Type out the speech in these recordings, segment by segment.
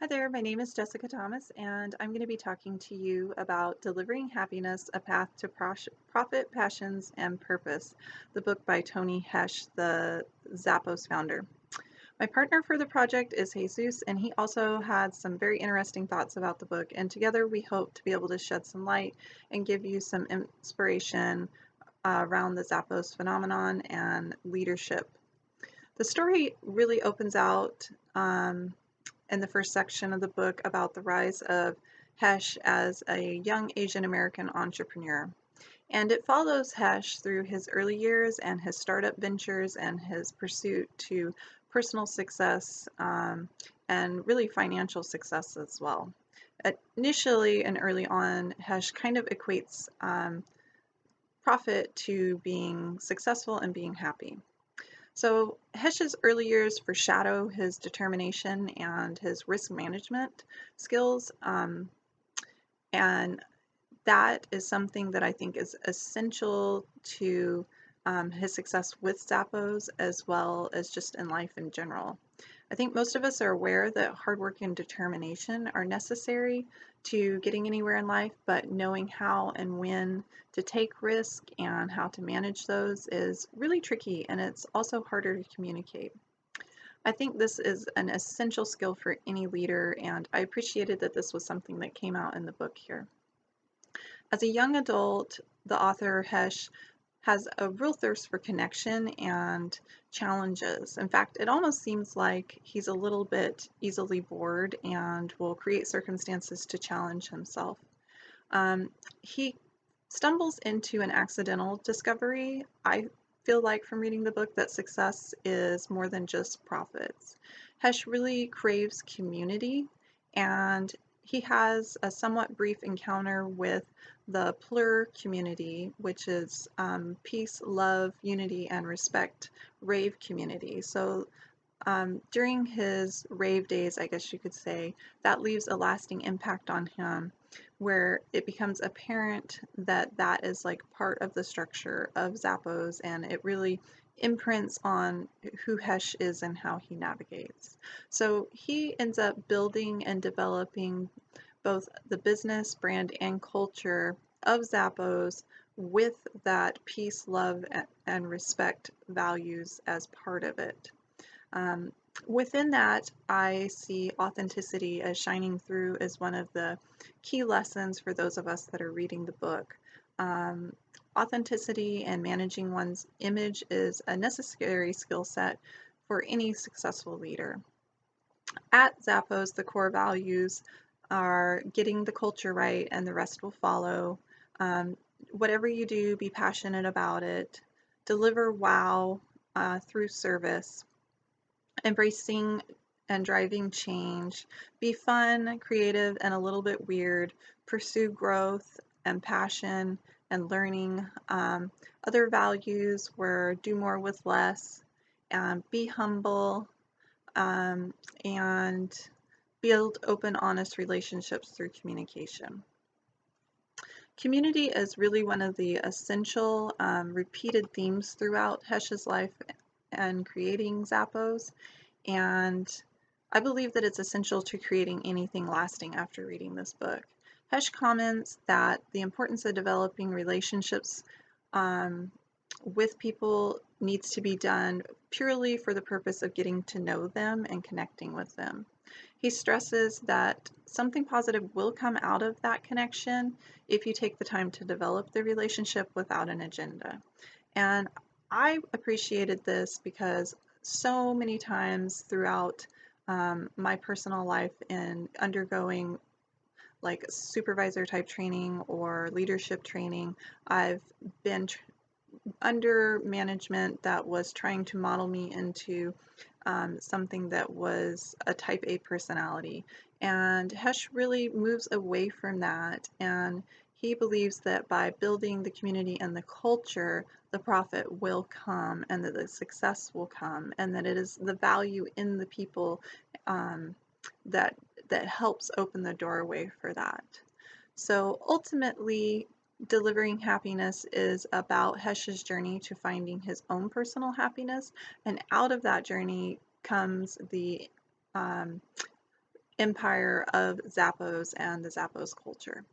Hi there, my name is Jessica Thomas, and I'm going to be talking to you about Delivering Happiness, A Path to Profit, Passions, and Purpose, the book by Tony Hesh, the Zappos founder. My partner for the project is Jesus, and he also had some very interesting thoughts about the book, and together we hope to be able to shed some light and give you some inspiration around the Zappos phenomenon and leadership. The story really opens out in the first section of the book about the rise of Hesh as a young Asian American entrepreneur. And it follows Hesh through his early years and his startup ventures and his pursuit to personal success and really financial success as well. Initially and early on, Hesh kind of equates profit to being successful and being happy. So Hesh's early years foreshadow his determination and his risk management skills, and that is something that I think is essential to his success with Zappos as well as just in life in general. I think most of us are aware that hard work and determination are necessary to getting anywhere in life, but knowing how and when to take risk and how to manage those is really tricky, and it's also harder to communicate. I think this is an essential skill for any leader, and I appreciated that this was something that came out in the book here. As a young adult, the author Hesh has a real thirst for connection and challenges. In fact, it almost seems like he's a little bit easily bored and will create circumstances to challenge himself. He stumbles into an accidental discovery. I feel like from reading the book that success is more than just profits. Hesh really craves community, and he has a somewhat brief encounter with the Plur community, which is peace, love, unity, and respect rave community. So during his rave days, I guess you could say, that leaves a lasting impact on him where it becomes apparent that that is like part of the structure of Zappos, and it really imprints on who Hesh is and how he navigates. So he ends up building and developing both the business, brand, and culture of Zappos with that peace, love, and respect values as part of it. Um, Within that, I see authenticity as shining through as one of the key lessons for those of us that are reading the book. Um, Authenticity and managing one's image is a necessary skill set for any successful leader. At Zappos, the core values are getting the culture right and the rest will follow. Um, Whatever you do, be passionate about it. Deliver wow through service, embracing and driving change, be fun, creative, and a little bit weird, pursue growth and passion and learning. Other values were do more with less, be humble, um, and build open, honest relationships through communication. Community is really one of the essential repeated themes throughout Hesh's life and creating Zappos. And I believe that it's essential to creating anything lasting after reading this book. Hesh comments that the importance of developing relationships um, with people needs to be done purely for the purpose of getting to know them and connecting with them. He stresses that something positive will come out of that connection if you take the time to develop the relationship without an agenda. And I appreciated this because so many times throughout my personal life in undergoing like supervisor type training or leadership training, I've been under management that was trying to model me into something that was a type A personality. And Hesh really moves away from that. And he believes that by building the community and the culture, the profit will come and that the success will come, and that it is the value in the people um, that that helps open the doorway for that. So ultimately, delivering happiness is about Hesh's journey to finding his own personal happiness, and out of that journey comes the um, empire of Zappos and the Zappos culture.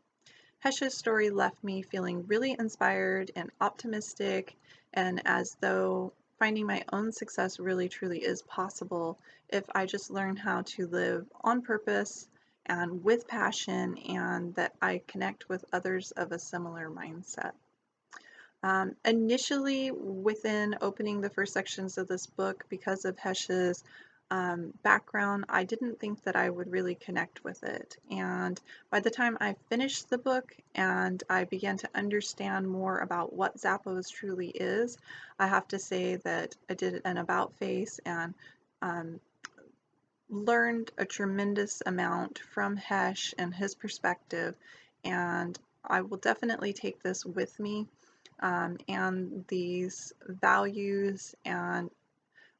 Hesh's story left me feeling really inspired and optimistic, and as though finding my own success really truly is possible if I just learn how to live on purpose and with passion, and that I connect with others of a similar mindset. Initially, within opening the first sections of this book, because of Hesh's background, I didn't think that I would really connect with it. And by the time I finished the book and I began to understand more about what Zappos truly is, I have to say that I did an about face and um, learned a tremendous amount from Hesh and his perspective. And I will definitely take this with me, and these values and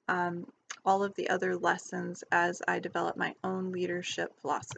um, all of the other lessons as I develop my own leadership philosophy.